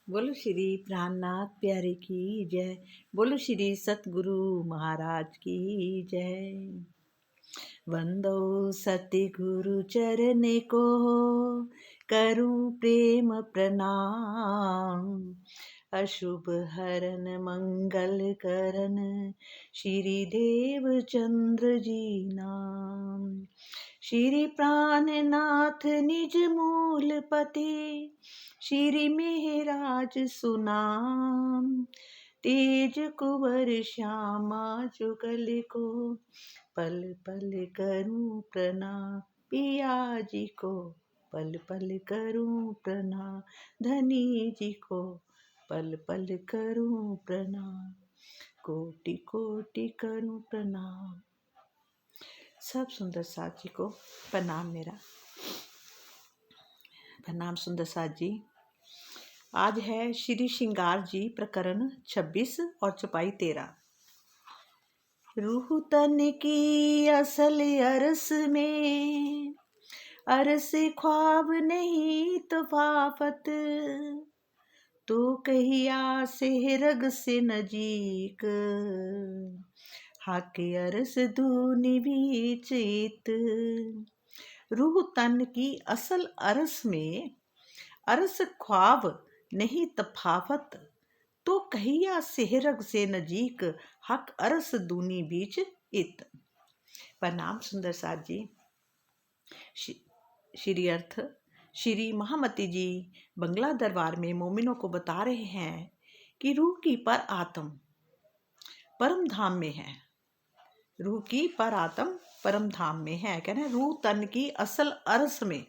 बोलो श्री प्राणनाथ प्यारे की जय। बोलो श्री सतगुरु महाराज की जय। वंदो सतगुरु चरण को, करूं प्रेम प्रणाम। अशुभ हरन मंगल करन, श्री देव चंद्र जी नाम। श्री प्राणनाथ निज मूल पति, श्री मेहराज सुनाम। तेज कुंवर श्यामा जुगल को, पल पल करूं प्रणाम। पिया जी को पल पल करूं प्रणाम। धनी जी को पल पल करूं प्रणाम। कोटि कोटि करूं प्रणाम। सब सुंदर साथ जी को प्रणाम। मेरा प्रणाम सुंदर साथ जी। आज है श्री श्रृंगार जी प्रकरण 26 और चौपाई 13। रूह तन की असल अरस में, अरस ख्वाब नहीं तफावत। तो कहिया से रग से नजीक, हक अरस दूनी बीच इत। रूह तन की असल अरस में, अरस ख्वाब नहीं तफावत। तो कहिया सेहरग से नजीक, हक अरस दूनी बीच इत। प्रणाम सुंदर साथ जी। श्री अर्थ, श्री महामती जी बंगला दरबार में मोमिनों को बता रहे हैं कि रूह की पर आत्म परम धाम में है। रूह की पर आत्म परम धाम में है। कह रहे हैं रूह तन की असल अरस में,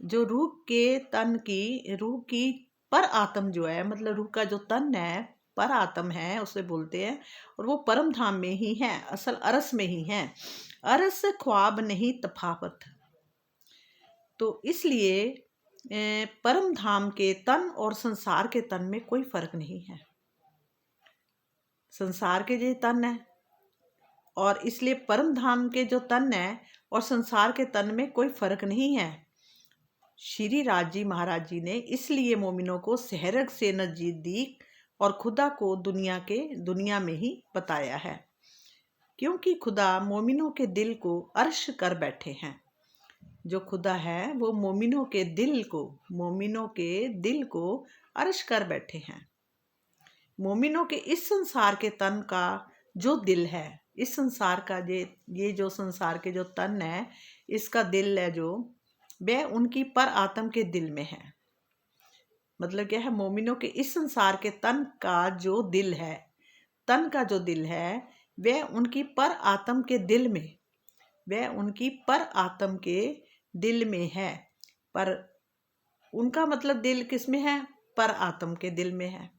जो रूह की पर आत्म जो है, मतलब रूह का जो तन है पर आत्म है उसे बोलते हैं, और वो परम धाम में ही है, असल अरस में ही है। अरस ख्वाब नहीं तफावत। तो इसलिए परम धाम के तन और संसार के तन में कोई फर्क नहीं है। संसार के जो तन है, और इसलिए परम धाम के जो तन है और संसार के तन में कोई फर्क नहीं है। श्री राज जी महाराज जी ने इसलिए मोमिनों को सहरग से नजदीक और खुदा को दुनिया में ही बताया है, क्योंकि खुदा मोमिनों के दिल को अर्श कर बैठे हैं। जो खुदा है वो मोमिनों के दिल को अर्श कर बैठे हैं। मोमिनों के इस संसार के तन का जो दिल है, इस संसार का ये जो संसार के जो तन है, इसका दिल है जो, वह उनकी पर आत्म के दिल में है। मतलब क्या है, मोमिनों के इस संसार के तन का जो दिल है, तन का जो दिल है, वह उनकी पर आत्म के दिल में, है। पर उनका मतलब दिल किस में है? पर आत्म के दिल में है।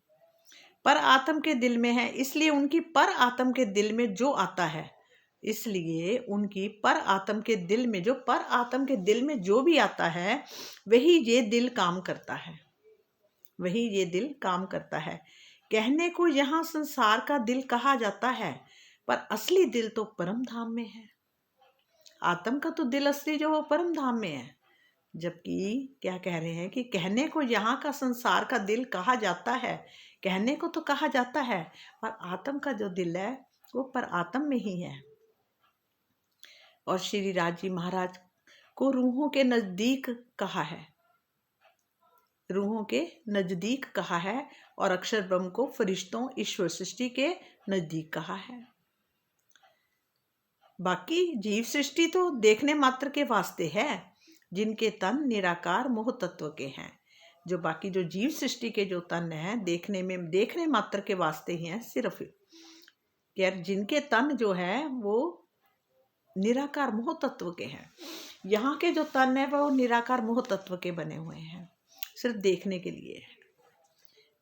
पर आत्म के दिल में है, इसलिए उनकी पर आत्म के दिल में जो आता है, इसलिए उनकी पर आत्म के दिल में जो भी आता है, वही ये दिल काम करता है। कहने को यहाँ संसार का दिल कहा जाता है, पर असली दिल तो परम धाम में है। आत्म का तो दिल असली जो वो परम धाम में है। जबकि क्या कह रहे हैं कि कहने को यहाँ का संसार का दिल कहा जाता है, कहने को तो कहा जाता है, पर आत्म का जो दिल है वो पर आत्म में ही है। और श्री राज जी महाराज को रूहों के नजदीक कहा है, और अक्षर ब्रह्म को फरिश्तों ईश्वर सृष्टि के नजदीक कहा है। बाकी जीव सृष्टि तो देखने मात्र के वास्ते है, जिनके तन निराकार मोह तत्व के हैं। जो बाकी जो जीव सृष्टि के जो तन है, देखने मात्र के वास्ते ही हैं सिर्फ। यार जिनके तन जो है वो निराकार मोह तत्व के हैं। यहाँ के जो तन है वो निराकार मोह तत्व के बने हुए हैं, सिर्फ देखने के लिए।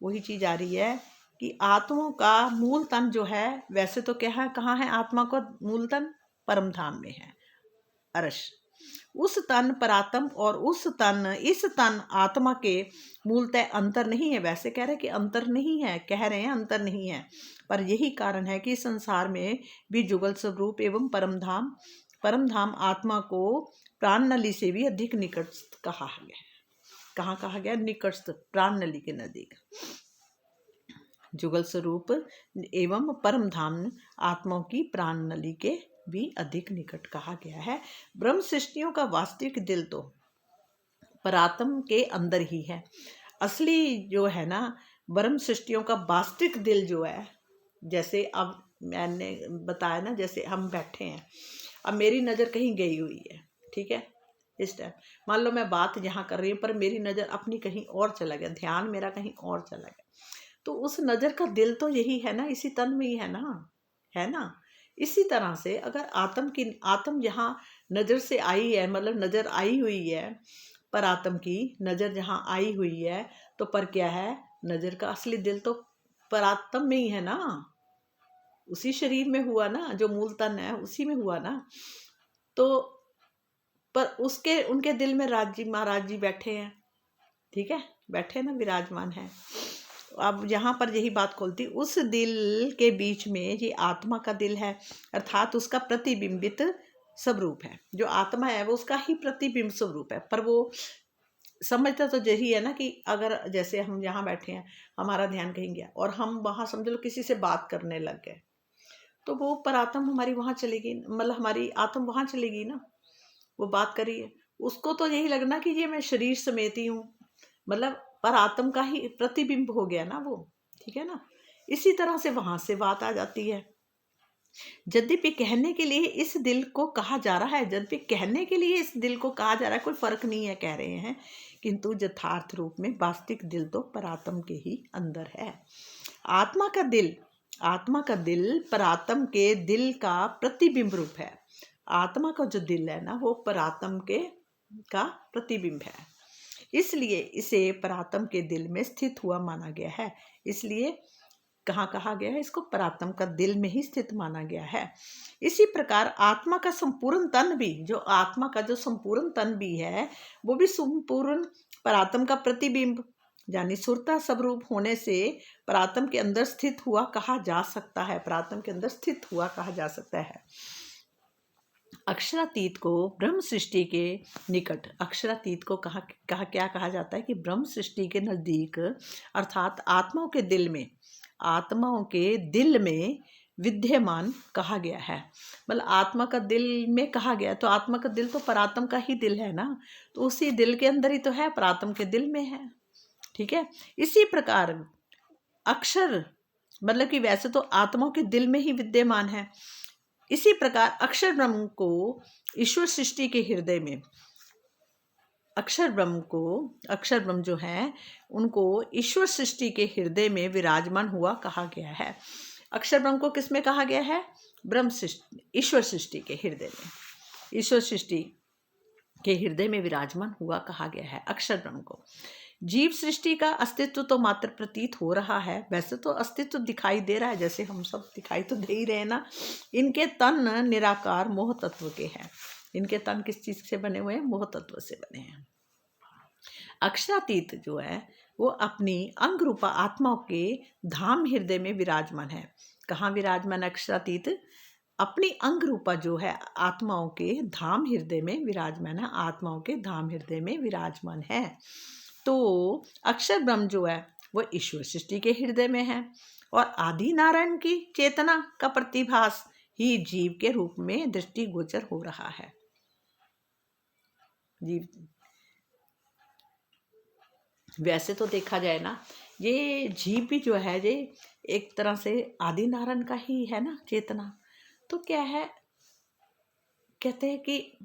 वही चीज आ रही है कि आत्माओं का मूल तन जो है, वैसे तो क्या है, कहाँ है आत्मा का मूल तन? परम धाम में है, अर्श। उस तन परात्म और इस तन आत्मा के मूलतः अंतर नहीं है। वैसे कह रहे हैं कि अंतर नहीं है, पर यही कारण है कि संसार में भी जुगल स्वरूप एवं परम धाम आत्मा को प्राण नली से भी अधिक निकट कहाँ कहा गया? निकटस्थ प्राण नली के नजदीक। जुगल स्वरूप एवं परम धाम आत्माओं की प्राण नली के भी अधिक निकट कहा गया है। ब्रह्म सृष्टियों का वास्तविक दिल तो परात्म के अंदर ही है। असली जो है ना ब्रह्म सृष्टियों का वास्तविक दिल जो है, जैसे अब मैंने बताया ना, जैसे हम बैठे हैं, अब मेरी नज़र कहीं गई हुई है, ठीक है, इस टाइम मान लो मैं बात यहाँ कर रही हूँ पर मेरी नज़र अपनी कहीं और चला गया, ध्यान मेरा कहीं और चला गया, तो उस नज़र का दिल तो यही है ना, इसी तन में ही है ना, है ना। इसी तरह से अगर आत्म जहाँ नज़र से आई है, मतलब नज़र आई हुई है, पर आत्म की नज़र जहाँ आई हुई है, तो पर क्या है, नज़र का असली दिल तो परात्म में ही है ना, उसी शरीर में हुआ ना, जो मूल तन है उसी में हुआ ना। तो पर उसके उनके दिल में राज जी महाराज जी बैठे हैं, ठीक है, बैठे ना, विराजमान है। अब यहाँ पर यही बात खोलती, उस दिल के बीच में ये आत्मा का दिल है, अर्थात उसका प्रतिबिंबित स्वरूप है। जो आत्मा है वो उसका ही प्रतिबिंब स्वरूप है, पर वो समझता तो यही है ना कि अगर जैसे हम यहाँ बैठे हैं, हमारा ध्यान कहीं गया और हम वहाँ समझ लो किसी से बात करने लग गए, तो वो पर आत्म हमारी वहाँ चलेगी, मतलब हमारी आत्म वहाँ चलेगी ना, वो बात करिए, उसको तो यही लगना कि ये मैं शरीर समेत ही हूँ, मतलब पर आत्म का ही प्रतिबिंब हो गया ना वो, ठीक है ना। इसी तरह से वहां से बात आ जाती है। यद्यपि कहने के लिए इस दिल को कहा जा रहा है, यद्यपि कहने के लिए इस दिल को कहा जा रहा है, कोई फर्क नहीं है, कह रहे हैं, किंतु यथार्थ रूप में वास्तविक दिल तो परात्म के ही अंदर है। आत्मा का दिल परात्म के दिल का प्रतिबिंब रूप है। आत्मा का जो दिल है ना वो परात्म के का प्रतिबिंब है, इसलिए इसे परात्म के दिल में स्थित हुआ माना गया है। इसलिए कहाँ कहा गया है, इसको परात्म का दिल में ही स्थित माना गया है। इसी प्रकार आत्मा का संपूर्ण तन भी, जो आत्मा का जो संपूर्ण तन भी है, वो भी संपूर्ण परात्म का प्रतिबिंब यानी सुरता स्वरूप होने से परात्म के अंदर स्थित हुआ कहा जा सकता है, परात्म के अंदर स्थित हुआ कहा जा सकता है। अक्षरातीत को ब्रह्म सृष्टि के निकट, अक्षरातीत को क्या कहा जाता है कि ब्रह्म सृष्टि के नज़दीक, अर्थात आत्माओं के दिल में विद्यमान कहा गया है। मतलब आत्मा का दिल में कहा गया, तो आत्मा का दिल तो परात्म का ही दिल है ना, तो उसी दिल के अंदर ही तो है, परात्म के दिल में है, ठीक है। इसी प्रकार अक्षर, मतलब कि वैसे तो आत्माओं के दिल में ही विद्यमान है, इसी प्रकार अक्षर ब्रह्म को ईश्वर सृष्टि के हृदय में, अक्षर ब्रह्म जो है उनको ईश्वर सृष्टि के हृदय में विराजमान हुआ कहा गया है। अक्षर ब्रह्म को किस में कहा गया है? ब्रह्म सृष्टि, ईश्वर सृष्टि के हृदय में, ईश्वर सृष्टि के हृदय में विराजमान हुआ कहा गया है अक्षर ब्रह्म को। जीव सृष्टि का अस्तित्व तो मात्र प्रतीत हो रहा है, वैसे तो अस्तित्व दिखाई दे रहा है, जैसे हम सब दिखाई तो दे ही रहे हैं ना। इनके तन निराकार मोह तत्व के हैं। इनके तन किस चीज से बने हुए हैं? मोह तत्व से बने हैं। अक्षरातीत जो है वो अपनी अंग रूपा आत्माओं के धाम हृदय में विराजमान है। कहाँ विराजमान अक्षरातीत? अपनी अंग रूपा जो है आत्माओं के धाम हृदय में विराजमान है, आत्माओं के धाम हृदय में विराजमान है। तो अक्षर ब्रह्म जो है वो ईश्वर सृष्टि के हृदय में है और आदि नारायण की चेतना का प्रतिभास ही जीव के रूप में दृष्टिगोचर हो रहा है। जीव वैसे तो देखा जाए ना, ये जीव भी जो है ये एक तरह से आदि नारायण का ही है ना चेतना। तो क्या है, कहते हैं कि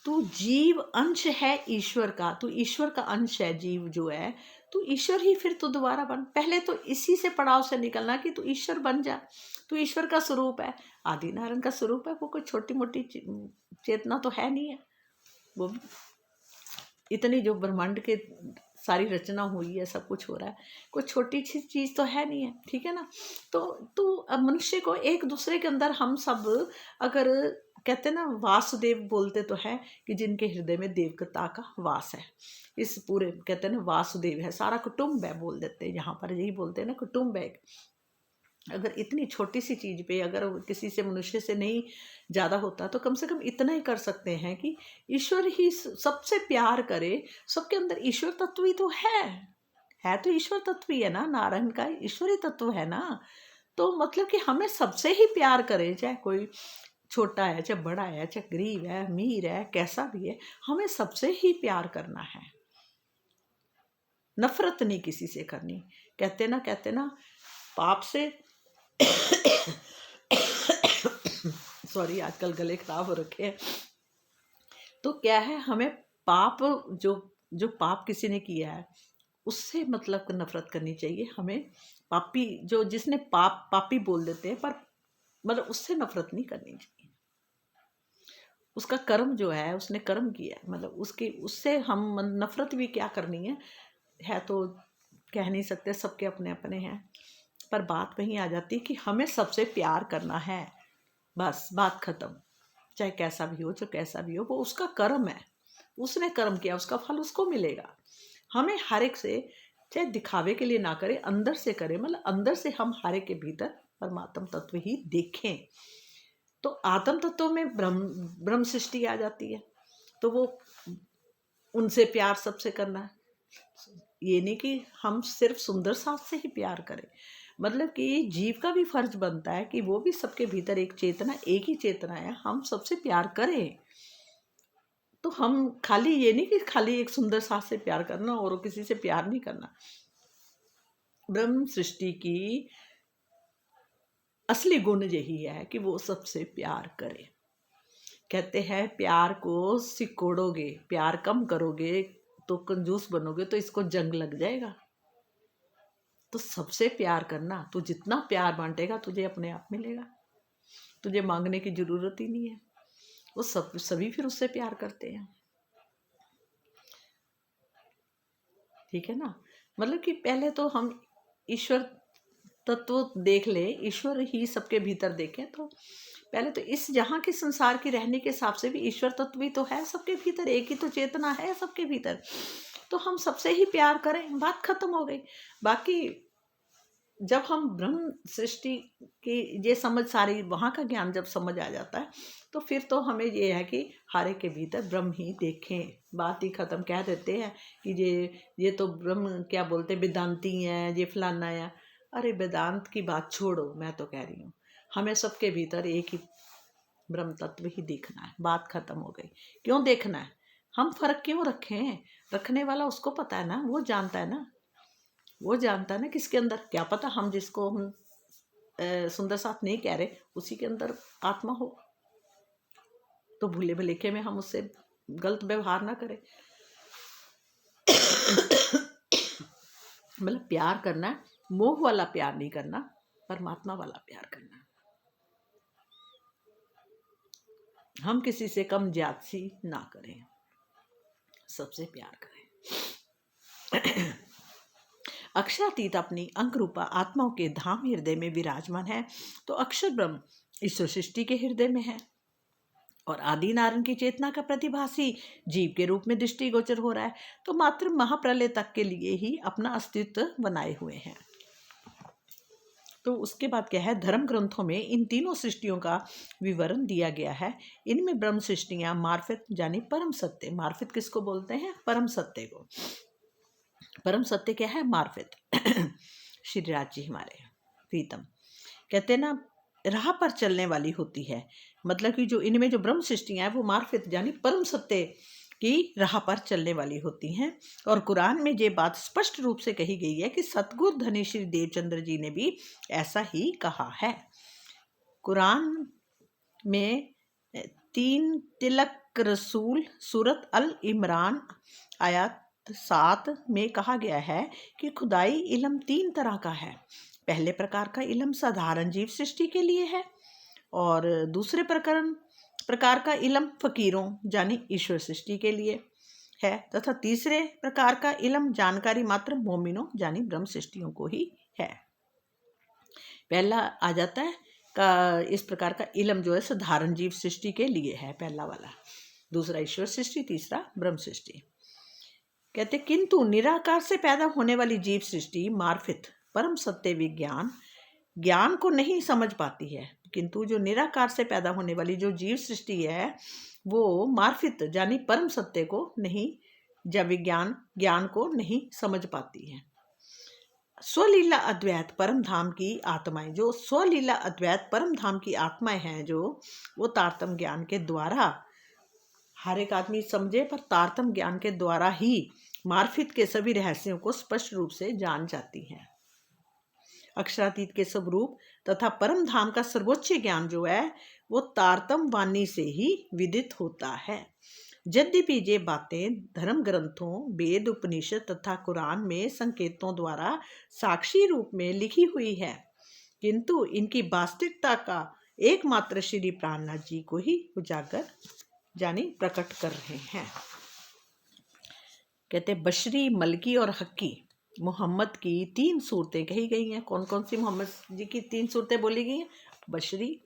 तू जीव अंश है ईश्वर का, तू ईश्वर का अंश है, जीव जो है तू ईश्वर ही फिर तू दोबारा बन। पहले तो इसी से पड़ाव से निकलना कि तू ईश्वर बन जा, तू ईश्वर का स्वरूप है, आदि नारायण का स्वरूप है, वो कोई छोटी मोटी चेतना तो है नहीं है। वो इतनी जो ब्रह्मांड के सारी रचना हुई है, सब कुछ हो रहा है, कोई छोटी सी चीज़ तो है नहीं है, ठीक है ना। तो अब मनुष्य को एक दूसरे के अंदर हम सब अगर कहते हैं ना, वासुदेव बोलते तो है कि जिनके हृदय में देवता का वास है, इस पूरे कहते हैं ना वासुदेव है, सारा कुटुंब है बोल देते हैं, यहाँ पर यही बोलते हैं ना कुटुंब है। अगर इतनी छोटी सी चीज़ पे अगर किसी से मनुष्य से नहीं ज़्यादा होता तो कम से कम इतना ही कर सकते हैं कि ईश्वर ही सबसे प्यार करे। सबके अंदर ईश्वर तत्व ही तो है तो ईश्वर तत्व ही है ना, नारायण का ईश्वरी तत्व है ना। तो मतलब कि हमें सबसे ही प्यार करे, चाहे कोई छोटा है, चाहे बड़ा है, चाहे गरीब है, अमीर है, कैसा भी है, हमें सबसे ही प्यार करना है, नफरत नहीं किसी से करनी। कहते ना पाप से सॉरी, आजकल गले खराब हो रखे हैं। तो क्या है, हमें पाप जो जो पाप किसी ने किया है उससे मतलब नफरत करनी चाहिए हमें। पापी जो जिसने पापी बोल देते हैं, पर मतलब उससे नफरत नहीं करनी चाहिए। उसका कर्म जो है, उसने कर्म किया है, मतलब उससे हम नफरत भी क्या करनी है तो कह नहीं सकते, सबके अपने अपने हैं। पर बात वहीं आ जाती है कि हमें सबसे प्यार करना है, बस बात खत्म। चाहे कैसा भी हो, जो कैसा भी हो, वो उसका कर्म है, उसने कर्म किया, उसका फल उसको मिलेगा। हमें हर एक से, चाहे दिखावे के लिए ना करे, अंदर से करे, मतलब अंदर से हम हर एक के भीतर परमात्म तत्व ही देखें। तो आत्म तत्व में ब्रह्म सृष्टि आ जाती है। तो वो उनसे प्यार सबसे करना है। ये नहीं कि हम सिर्फ सुंदर साथ से ही प्यार करें, मतलब कि जीव का भी फर्ज बनता है कि वो भी सबके भीतर एक चेतना, एक ही चेतना है, हम सबसे प्यार करें। तो हम खाली ये नहीं कि खाली एक सुंदर साथ से प्यार करना और किसी से प्यार नहीं करना। ब्रह्म सृष्टि की असली गुण यही है कि वो सबसे प्यार करे। कहते हैं प्यार को सिकोड़ोगे, प्यार कम करोगे तो कंजूस बनोगे, तो इसको जंग लग जाएगा। तो सबसे प्यार करना, तो जितना प्यार बांटेगा तुझे अपने आप मिलेगा, तुझे मांगने की जरूरत ही नहीं है। वो सभी फिर उससे प्यार करते हैं, ठीक है ना। मतलब कि पहले तो हम ईश्वर तत्व देख ले, ईश्वर ही सबके भीतर देखें, तो पहले तो इस जहाँ के संसार की रहने के हिसाब से भी ईश्वर तत्व ही तो है सबके भीतर, एक ही तो चेतना है सबके भीतर। तो हम सबसे ही प्यार करें, बात खत्म हो गई। बाकी जब हम ब्रह्म सृष्टि की ये समझ, सारी वहाँ का ज्ञान जब समझ आ जाता है, तो फिर तो हमें ये है कि हर एक के भीतर ब्रह्म ही देखें, बात ही खत्म। कह देते हैं कि ये तो ब्रह्म क्या बोलते, वेदांती हैं, ये फलाना है। अरे वेदांत की बात छोड़ो, मैं तो कह रही हूँ हमें सबके भीतर एक ही ब्रह्म तत्व ही देखना है, बात खत्म हो गई। क्यों देखना है, हम फर्क क्यों रखें, रखने वाला उसको पता है ना, वो जानता है ना, वो जानता है ना किसके अंदर, क्या पता हम जिसको हम सुंदर साथ नहीं कह रहे उसी के अंदर आत्मा हो। तो भूले भलेखे में हम उससे गलत व्यवहार ना करें। मतलब प्यार करना है, मोह वाला प्यार नहीं करना, परमात्मा वाला प्यार करना। हम किसी से कम ज्यादती ना करें, सबसे प्यार करें। अक्षरातीत अपनी अंक रूपा आत्माओं के धाम हृदय में विराजमान है। तो अक्षर ब्रह्म ईश्वर सृष्टि के हृदय में है और आदि नारायण की चेतना का प्रतिभासी जीव के रूप में दृष्टिगोचर हो रहा है। तो मात्र महाप्रलय तक के लिए ही अपना अस्तित्व बनाए हुए हैं। तो उसके बाद क्या है, धर्म ग्रंथों में इन तीनों सृष्टियों का विवरण दिया गया है। इनमें ब्रह्म सृष्टियां मार्फत यानी परम सत्य, मार्फत किसको बोलते हैं, परम सत्य को। परम सत्य क्या है, मार्फत। श्री राज जी हमारे प्रीतम कहते हैं ना, राह पर चलने वाली होती है। मतलब कि जो इनमें जो ब्रह्म सृष्टियां हैं वो मार्फत यानी परम सत्य की राह पर चलने वाली होती हैं। और कुरान में ये बात स्पष्ट रूप से कही गई है कि सतगुरु धनी श्री देवचंद्र जी ने भी ऐसा ही कहा है। कुरान में 3 तिलक रसूल सूरत अल इमरान आयत 7 में कहा गया है कि खुदाई इल्म 3 तरह का है। पहले प्रकार का इल्म साधारण जीव सृष्टि के लिए है और दूसरे प्रकार का इल्म फकीरों यानी ईश्वर सृष्टि के लिए है तथा तीसरे प्रकार का इल्म जानकारी मात्र मोमिनों यानी ब्रह्म सृष्टियों को ही है। पहला आ जाता है का इस प्रकार का इल्म जो है साधारण जीव सृष्टि के लिए है, पहला वाला। दूसरा ईश्वर सृष्टि, तीसरा ब्रह्म सृष्टि। कहते किंतु निराकार से पैदा होने वाली जीव सृष्टि मार्फित परम सत्य विज्ञान ज्ञान को नहीं समझ पाती है, किंतु जो निराकार से पैदा होने वाली जो जीव सृष्टि है वो मार्फित यानी परम सत्य को नहीं, जब विज्ञान ज्ञान को नहीं समझ पाती है। स्वलीला अद्वैत परम धाम की आत्माएं, जो स्वलीला अद्वैत परम धाम की आत्माएं हैं, जो वो तारतम ज्ञान के द्वारा, हर एक आदमी समझे, पर तारतम ज्ञान के द्वारा ही मार्फित के सभी रहस्यों को स्पष्ट रूप से जान जाती हैं। अक्षरातीत के स्वरूप तथा परम धाम का सर्वोच्च ज्ञान जो है वो तारतम वाणी से ही विदित होता है। यद्यपि ये बातें धर्म ग्रंथों, वेद, उपनिषद तथा कुरान में संकेतों द्वारा साक्षी रूप में लिखी हुई है, किंतु इनकी वास्तविकता का एकमात्र श्री प्राणनाथ जी को ही उजागर यानी प्रकट कर रहे हैं। कहते बशरी, मलकी और हक्की मोहम्मद की 3 सूरतें कही गई हैं। कौन कौन सी मोहम्मद जी की 3 सूरतें बोली गई हैं? बशरी,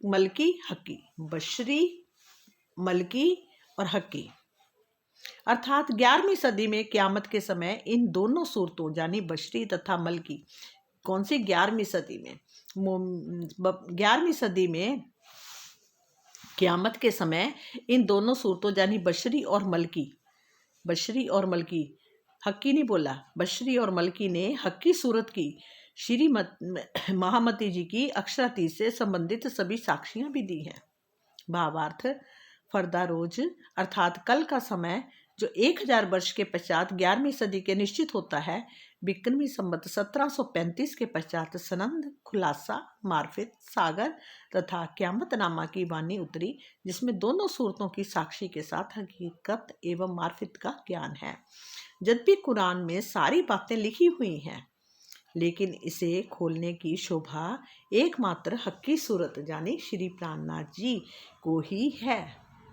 मलकी, हक्की। बशरी, मलकी और हक्की, अर्थात 11वीं सदी में क़यामत के समय इन दोनों सूरतों यानी बशरी तथा मलकी, कौन सी 11वीं सदी में, 11वीं सदी में क़यामत के समय इन दोनों सूरतों यानी बशरी और मलकी, हक्की नहीं बोला, बशरी और मलकी ने हक्की सूरत की श्री महामती जी की अक्षरातीत से संबंधित सभी साक्षियां भी दी हैं। भावार्थ, फरदा रोज अर्थात कल का समय जो 1000 वर्ष के पश्चात 11वीं सदी के निश्चित होता है, बिक्रमी संवत 1735 के पश्चात सनंद, खुलासा, मार्फित, सागर तथा क़यामत नामा की वाणी उतरी, जिसमें दोनों सूरतों की साक्षी के साथ हकीकत एवं मार्फित का ज्ञान है। यद्यपि कुरान में सारी बातें लिखी हुई हैं, लेकिन इसे खोलने की शोभा एकमात्र हक्की सूरत यानी श्री प्राणनाथ जी को ही है।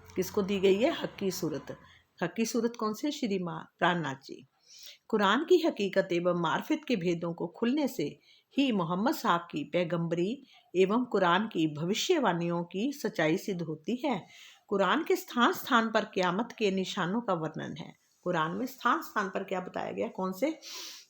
किसको दी गई है? हक्की सूरत। हक्की सूरत कौन से? श्री प्राणनाथ जी। कुरान की हकीकत एवं मार्फित के भेदों को खुलने से ही मोहम्मद साहब की पैगंबरी एवं कुरान की भविष्यवाणियों की सच्चाई सिद्ध होती है। कुरान के स्थान स्थान पर क़यामत के निशानों का वर्णन है। कुरान में स्थान स्थान पर क्या बताया गया? कौन से?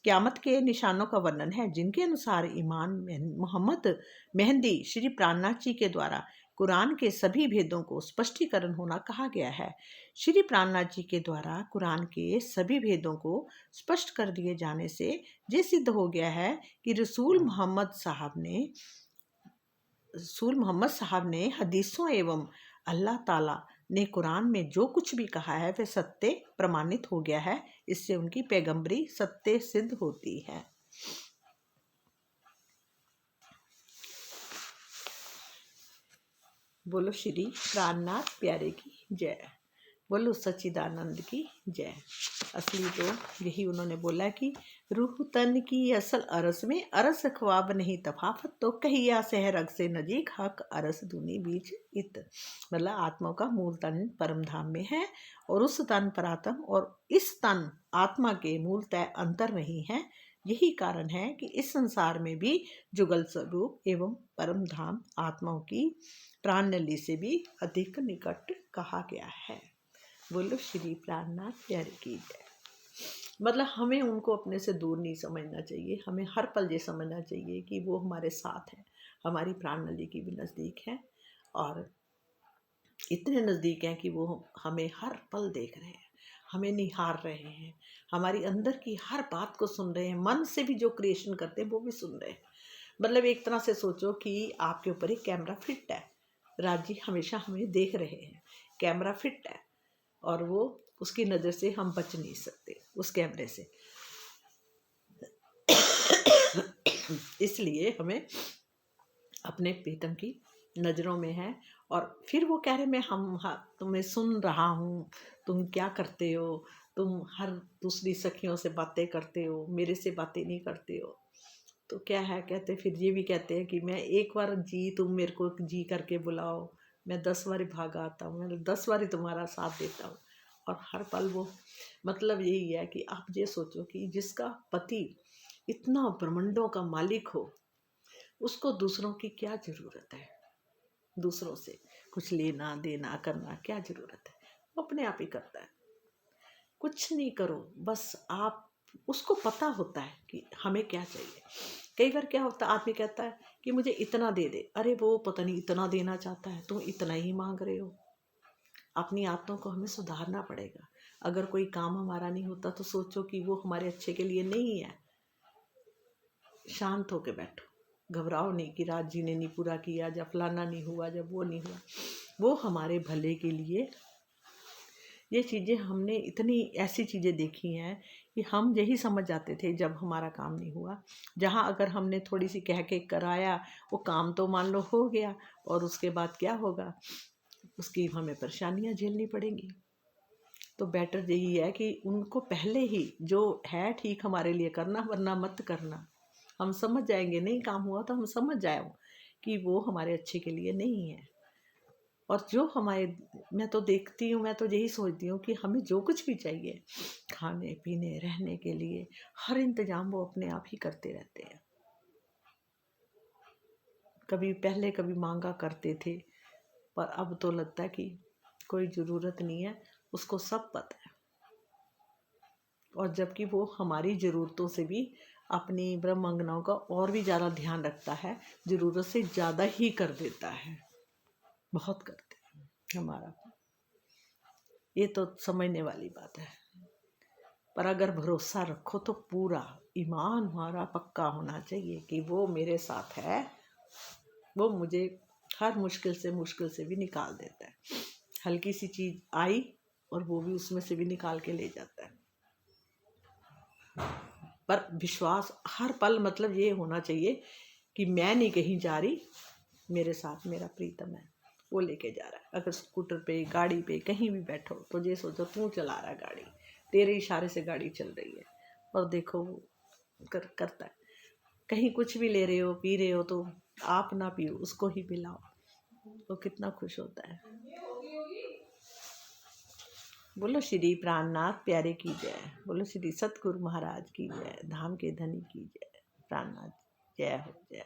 क़यामत के निशानों का वर्णन है, जिनके अनुसार इमाम मोहम्मद मेहंदी श्री प्राणनाथ जी के द्वारा कुरान के सभी भेदों को स्पष्टीकरण होना कहा गया है। श्री प्राणनाथ जी के द्वारा कुरान के सभी भेदों को स्पष्ट कर दिए जाने से ये सिद्ध हो गया है कि रसूल मोहम्मद साहब ने हदीसों एवं अल्लाह ताला ने कुरान में जो कुछ भी कहा है वह सत्य प्रमाणित हो गया है। इससे उनकी पैगंबरी सत्य सिद्ध होती है। बोलो श्री प्राणनाथ प्यारे की जय, बोलो सच्चिदानंद की जय। असली तो यही उन्होंने बोला कि रूह तन की असल अरस में अरस ख्वाब नहीं तफाफत, तो कहिया सहरग से नजीक हक अरस दूनी बीच इत। मतलब आत्मा का मूल तन परम धाम में है और उस तन परात्म और इस तन आत्मा के मूलतः अंतर नहीं है। यही कारण है कि इस संसार में भी जुगल स्वरूप एवं परम धाम आत्माओं की प्राण नली से भी अधिक निकट कहा गया है। बोलो श्री प्राणनाथ प्यारे की जय। मतलब हमें उनको अपने से दूर नहीं समझना चाहिए, हमें हर पल ये समझना चाहिए कि वो हमारे साथ हैं, हमारी प्राण नली की भी नज़दीक है और इतने नज़दीक हैं कि वो हमें हर पल देख रहे हैं, हमें निहार रहे हैं, हमारी अंदर की हर बात को सुन रहे हैं, मन से भी जो क्रिएशन करते हैं वो भी सुन रहे हैं। मतलब एक तरह से सोचो कि आपके ऊपर एक कैमरा फिट है, राज जी हमेशा हमें देख रहे हैं, कैमरा फिट है और वो उसकी नज़र से हम बच नहीं सकते उस कैमरे से। इसलिए हमें अपने प्रीतम की नज़रों में है और फिर वो कह रहे मैं तुम्हें सुन रहा हूँ, तुम क्या करते हो, तुम हर दूसरी सखियों से बातें करते हो, मेरे से बातें नहीं करते हो। तो क्या है, कहते फिर ये भी कहते हैं कि मैं एक बार जी तुम मेरे को जी करके बुलाओ, मैं 10 बारी भाग आता हूँ, मैं 10 बारी तुम्हारा साथ देता हूँ। और हर पल वो, मतलब यही है कि आप ये सोचो कि जिसका पति इतना ब्रह्मांडों का मालिक हो, उसको दूसरों की क्या ज़रूरत है, दूसरों से कुछ लेना देना करना क्या ज़रूरत है, वो अपने आप ही करता है। कुछ नहीं करो, बस आप उसको पता होता है कि हमें क्या चाहिए। कई बार क्या होता है, आदमी कहता है कि मुझे इतना दे दे, अरे वो पता नहीं इतना देना चाहता है, तुम इतना ही मांग रहे हो। अपनी आदतों को हमें सुधारना पड़ेगा। अगर कोई काम हमारा नहीं होता तो सोचो कि वो हमारे अच्छे के लिए नहीं है। शांत होके बैठो, घबराओ नहीं कि राज जी ने नहीं पूरा किया, जब फलाना नहीं हुआ, जब वो नहीं हुआ। वो हमारे भले के लिए। ये चीज़ें हमने इतनी ऐसी चीज़ें देखी हैं कि हम यही समझ जाते थे जब हमारा काम नहीं हुआ। जहाँ अगर हमने थोड़ी सी कह के कराया, वो काम तो मान लो हो गया, और उसके बाद क्या होगा, उसकी हमें परेशानियाँ झेलनी पड़ेंगी। तो बेटर यही है कि उनको पहले ही जो है ठीक हमारे लिए करना, वरना मत करना। हम समझ जाएंगे, नहीं काम हुआ तो हम समझ जाए कि वो हमारे अच्छे के लिए नहीं है। और जो हमारे, मैं तो देखती हूँ, मैं तो यही सोचती हूँ कि हमें जो कुछ भी चाहिए खाने पीने रहने के लिए, हर इंतजाम वो अपने आप ही करते रहते हैं। कभी पहले कभी मांगा करते थे, पर अब तो लगता है कि कोई ज़रूरत नहीं है, उसको सब पता है। और जबकि वो हमारी ज़रूरतों से भी, अपनी ब्रह्मांगनाओं का और भी ज़्यादा ध्यान रखता है, ज़रूरत से ज़्यादा ही कर देता है, बहुत करते हैं हमारा। ये तो समझने वाली बात है। पर अगर भरोसा रखो तो पूरा ईमान हमारा पक्का होना चाहिए कि वो मेरे साथ है, वो मुझे हर मुश्किल से भी निकाल देता है। हल्की सी चीज़ आई और वो भी उसमें से भी निकाल के ले जाता है। पर विश्वास हर पल, मतलब ये होना चाहिए कि मैं नहीं कहीं जा रही, मेरे साथ मेरा प्रीतम है, वो लेके जा रहा है। अगर स्कूटर पे, गाड़ी पे कहीं भी बैठो तो ये सोचो तू चला रहा है गाड़ी, तेरे इशारे से गाड़ी चल रही है। और देखो वो करता है। कहीं कुछ भी ले रहे हो, पी रहे हो, तो आप ना पियो, उसको ही पिलाओ, वो कितना खुश होता है। बोलो श्री प्राणनाथ प्यारे की जय, बोलो श्री सतगुरु महाराज की जय, धाम के धनी की जय, प्राणनाथ जय हो जय।